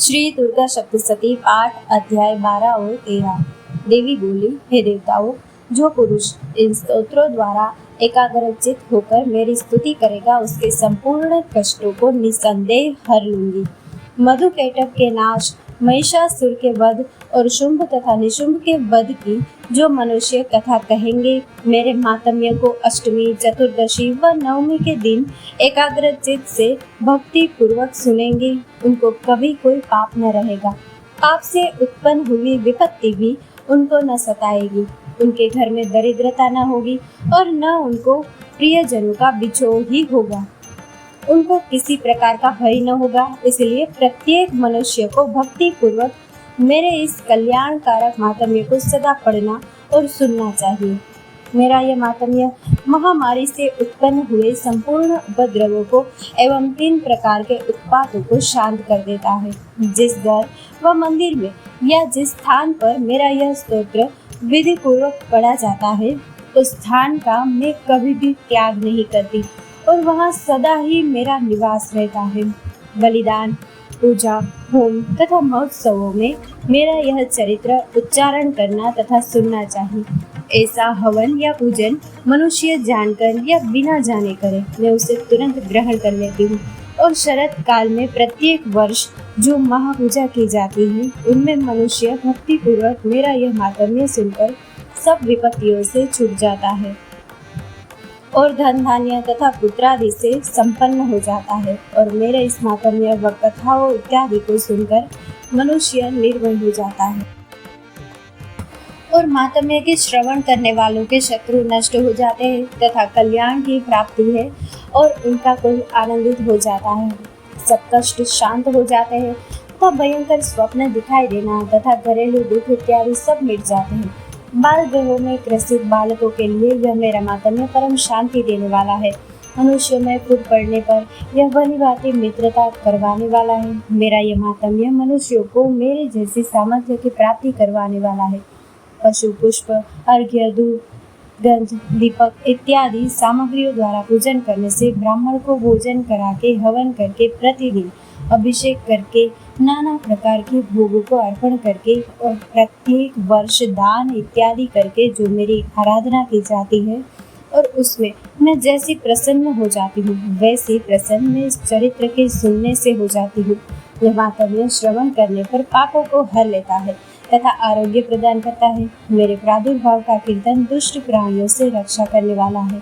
श्री दुर्गा सप्तशती पाठ अध्याय 12 और 13। देवी बोली, हे देवताओं, जो पुरुष इन स्तोत्रों द्वारा एकाग्रचित होकर मेरी स्तुति करेगा उसके संपूर्ण कष्टों को निसंदेह हर लूंगी। मधुकैटभ के नाश, महिषासुर के वध और शुंभ तथा निशुंभ के वध की जो मनुष्य कथा कहेंगे, मेरे मातम्य को अष्टमी, चतुर्दशी व नवमी के दिन एकाग्रचित से भक्ति पूर्वक सुनेंगे, उनको कभी कोई पाप न रहेगा। पाप से उत्पन्न हुई विपत्ति भी उनको न सताएगी। उनके घर में दरिद्रता न होगी और न उनको प्रियजनों का बिछोह ही होगा। उनको किसी प्रकार का भय न होगा। इसलिए प्रत्येक मनुष्य को भक्ति पूर्वक मेरे इस कल्याणकारक मातम्य को सदा पढ़ना और सुनना चाहिए। मेरा यह मातम्य महामारी से उत्पन्न हुए संपूर्ण उपद्रवों को एवं 3 प्रकार के उत्पातों को शांत कर देता है। जिस घर व मंदिर में या जिस स्थान पर मेरा यह स्तोत्र विधि पूर्वक पढ़ा जाता है, उस स्थान का मैं कभी भी त्याग नहीं करती और वहाँ सदा ही मेरा निवास रहता है। बलिदान, पूजा, होम तथा महोत्सवों में मेरा यह चरित्र उच्चारण करना तथा सुनना चाहिए। ऐसा हवन या पूजन मनुष्य जानकर या बिना जाने करे, मैं उसे तुरंत ग्रहण कर लेती हूँ। और शरद काल में प्रत्येक वर्ष जो महापूजा की जाती है, उनमें मनुष्य भक्ति पूर्वक मेरा यह मातम्य सुनकर सब विपत्तियों से छूट जाता है और धन धान्य तथा पुत्रादि से संपन्न हो जाता है। और मेरे इस मातम्य व कथाओं इत्यादि को सुनकर मनुष्य निर्भय हो जाता है और मातम्य के श्रवण करने वालों के शत्रु नष्ट हो जाते हैं तथा कल्याण की प्राप्ति है और उनका कुल आनंदित हो जाता है। सब कष्ट शांत हो जाते हैं तथा भयंकर स्वप्न दिखाई देना तथा घरेलू दुख इत्यादि सब मिट जाते हैं। बाल गृहों में ग्रसित बालकों के लिए यह मेरा मातम्य परम शांति देने वाला है। मनुष्यों में फूट पड़ने पर यह भली भांति मित्रता करवाने वाला है। मेरा यह मातम्य मनुष्यों को मेरे जैसी सामर्थ्य की प्राप्ति करवाने वाला है। पशु, पुष्प, अर्घ्य, धूप, गंध, दीपक इत्यादि सामग्रियों द्वारा पूजन करने से ब्राह्मण को भोजन करा के हवन करके प्रतिदिन अभिषेक करके नाना प्रकार के भोगों को अर्पण करके और प्रत्येक वर्ष दान इत्यादि करके जो मेरी आराधना की जाती है और उसमें मैं जैसी प्रसन्न हो जाती हूँ, वैसी प्रसन्न मैं इस चरित्र के सुनने से हो जाती हूँ। यह मातम्य श्रवण करने पर पापों को हर लेता है तथा आरोग्य प्रदान करता है। मेरे प्रादुर्भाव का कीर्तन दुष्ट प्राणियों से रक्षा करने वाला है।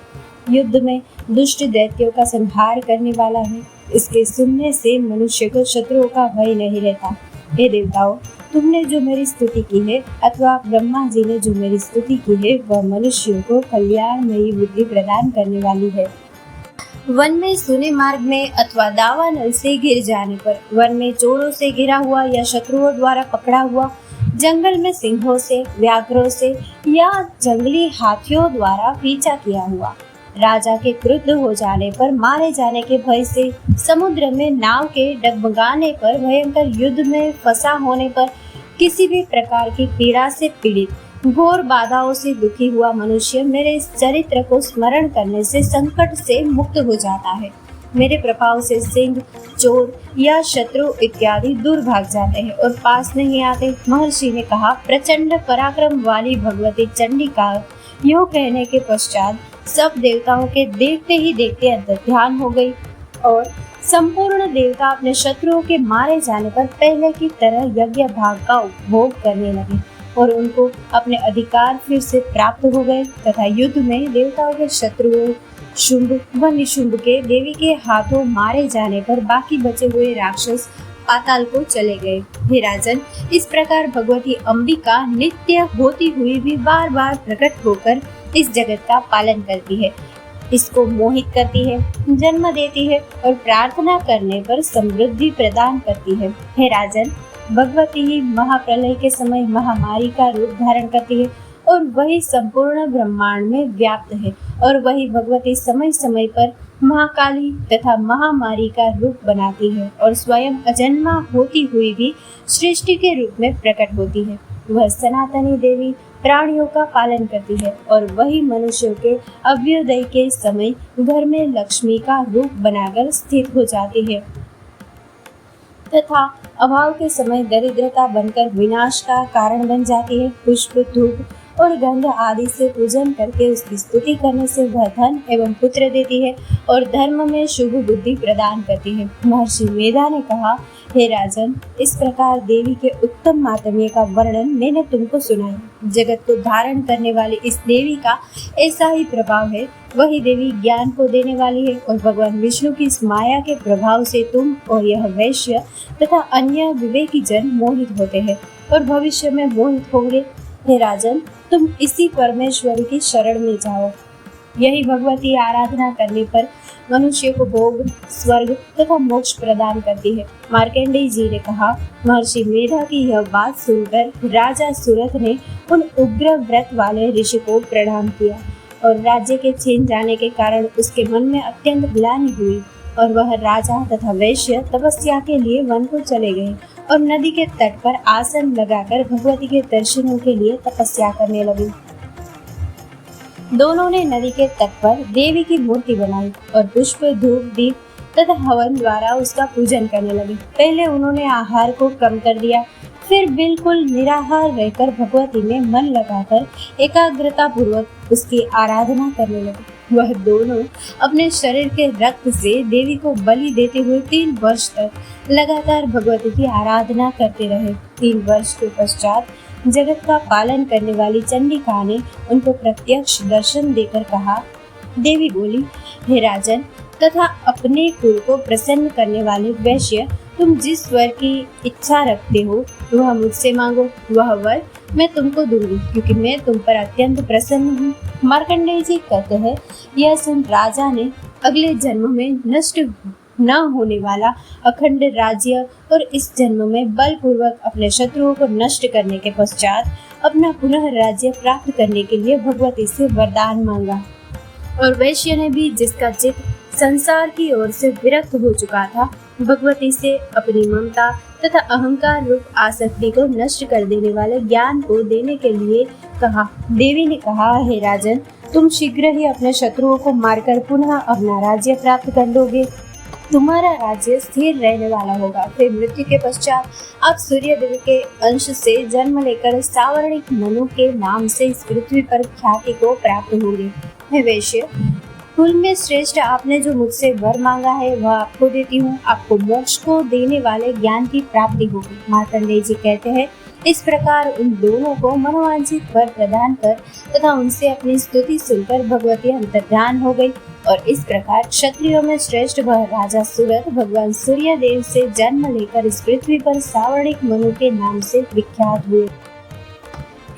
युद्ध में दुष्ट दैत्यों का संहार करने वाला है। इसके सुनने से मनुष्य को शत्रुओं का भय नहीं रहता। हे देवताओं, तुमने जो मेरी स्तुति की है अथवा ब्रह्मा जी ने जो मेरी स्तुति की है, वह मनुष्यों को कल्याणमयी बुद्धि प्रदान करने वाली है। वन में सुने मार्ग में अथवा दावानल से घिर जाने पर, वन में चोरों से घिरा हुआ या शत्रुओं द्वारा पकड़ा हुआ, जंगल में सिंहों से, व्याघ्रों से या जंगली हाथियों द्वारा पीछा किया हुआ, राजा के क्रुद्ध हो जाने पर, मारे जाने के भय से, समुद्र में नाव के डगमगाने पर, भयंकर युद्ध में फंसा होने पर, किसी भी प्रकार की पीड़ा से पीड़ित, घोर बाधाओं से दुखी हुआ मनुष्य मेरे इस चरित्र को स्मरण करने से संकट से मुक्त हो जाता है। मेरे प्रभाव से सिंह, चोर या शत्रु इत्यादि दूर भाग जाते हैं और पास नहीं आते। महर्षि ने कहा, प्रचंड पराक्रम वाली भगवती चंडिका यूँ कहने के पश्चात सब देवताओं के देखते ही देखते अंतर्ध्यान हो गई और संपूर्ण देवता अपने शत्रुओं के मारे जाने पर पहले की तरह यज्ञ भाग का उपभोग करने लगे और उनको अपने अधिकार फिर से प्राप्त हो गए तथा युद्ध में देवताओं के शत्रुओं शुंभ व निशुंभ के देवी के हाथों मारे जाने पर बाकी बचे हुए राक्षस पाताल को चले गए। हे राजन, इस प्रकार भगवती अंबिका नित्य होती हुई भी बार बार प्रकट होकर इस जगत का पालन करती है, इसको मोहित करती है, जन्म देती है और प्रार्थना करने पर समृद्धि प्रदान करती है। हे राजन, भगवती ही महाप्रलय के समय महामारी का रूप धारण करती है और वही संपूर्ण ब्रह्मांड में व्याप्त है और वही भगवती समय समय पर महाकाली तथा महामारी का रूप बनाती है और स्वयं अजन्मा होती हुई भी सृष्टि के रूप में प्रकट होती है। वह सनातनी देवी प्राणियों का पालन करती है और वही मनुष्यों के अभ्युदय के समय घर में लक्ष्मी का रूप बनाकर स्थित हो जाती है। तथा अभाव के समय दरिद्रता बनकर विनाश का कारण बन जाती है। पुष्प, धूप और गंध आदि से पूजन करके उसकी स्तुति करने से वह धन एवं पुत्र देती है और धर्म में शुभ बुद्धि प्रदान करती है। महर्षि मेधा ने कहा, हे राजन, इस प्रकार देवी के उत्तम मातम्य का वर्णन मैंने तुमको सुनाया। जगत को धारण करने वाली इस देवी का ऐसा ही प्रभाव है। वही देवी ज्ञान को देने वाली है और भगवान विष्णु की इस माया के प्रभाव से तुम और यह वैश्य तथा अन्य विवेकी जन मोहित होते हैं और भविष्य में मोहित होंगे। हे राजन, तुम इसी परमेश्वरी की शरण में जाओ। यही भगवती आराधना करने पर मनुष्य को भोग, स्वर्ग तथा मोक्ष प्रदान करती है। मार्कंडेय जी ने कहा, महर्षि मेधा की यह बात सुनकर राजा सुरथ ने उन उग्र व्रत वाले ऋषि को प्रणाम किया और राज्य के छीन जाने के कारण उसके मन में अत्यंत ग्लानि हुई और वह राजा तथा वैश्य तपस्या के लिए वन को चले गए और नदी के तट पर आसन लगाकर भगवती के दर्शनों के लिए तपस्या करने लगे। दोनों ने नदी के तट पर देवी की मूर्ति बनाई और पुष्प, धूप, दीप तथा हवन द्वारा उसका पूजन करने लगे। पहले उन्होंने आहार को कम कर दिया, फिर बिल्कुल निराहार रहकर भगवती में मन लगाकर एकाग्रता पूर्वक उसकी आराधना करने लगे। वह दोनों अपने शरीर के रक्त से देवी को बलि देते हुए 3 वर्ष तक लगातार भगवती की आराधना करते रहे। 3 वर्ष के पश्चात जगत का पालन करने वाली चंडिका ने उनको प्रत्यक्ष दर्शन देकर कहा। देवी बोली, हे राजन तथा अपने कुल को प्रसन्न करने वाले वैश्य, तुम जिस वर की इच्छा रखते हो वह मुझसे मांगो। वह वर मैं तुमको दूंगी क्योंकि मैं तुम पर अत्यंत प्रसन्न हूँ। मार्कंडेय जी कहते हैं, यह सुन राजा ने अगले जन्म में नष्ट न होने वाला अखंड राज्य और इस जन्म में बलपूर्वक अपने शत्रुओं को नष्ट करने के पश्चात अपना पुनः राज्य प्राप्त करने के लिए भगवती से वरदान मांगा। और वैश्य ने भी, जिसका चित्त संसार की ओर से विरक्त हो चुका था, भगवती से अपनी ममता तथा अहंकार रूप आसक्ति को नष्ट कर देने वाले ज्ञान को देने के लिए कहा। देवी ने कहा, हे राजन, तुम शीघ्र ही अपने शत्रुओं को मारकर पुनः अपना राज्य प्राप्त कर लोगे। तुम्हारा राज्य स्थिर रहने वाला होगा। फिर मृत्यु के पश्चात आप सूर्य देव के अंश से जन्म लेकर सावर्णिक मनु के नाम से इस पृथ्वी पर ख्याति को प्राप्त होंगे। हे वैश्य, कुल में श्रेष्ठ, आपने जो मुझसे वर मांगा है वह आपको देती हूँ। आपको मोक्ष को देने वाले ज्ञान की प्राप्ति होगी। मार्कंडेय जी कहते हैं, इस प्रकार उन दोनों को मनोवांछित वर प्रदान कर तथा उनसे अपनी स्तुति सुनकर भगवती अंतर्ध्यान हो गई और इस प्रकार क्षत्रियों में श्रेष्ठ वह राजा सुरथ भगवान सूर्य देव से जन्म लेकर इस पृथ्वी पर सावर्णिक मनु के नाम से विख्यात हुए।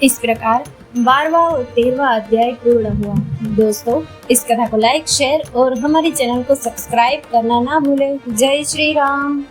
इस प्रकार 12वां और 13वां अध्याय पूर्ण हुआ। दोस्तों, इस कथा को लाइक, शेयर और हमारे चैनल को सब्सक्राइब करना ना भूलें। जय श्री राम।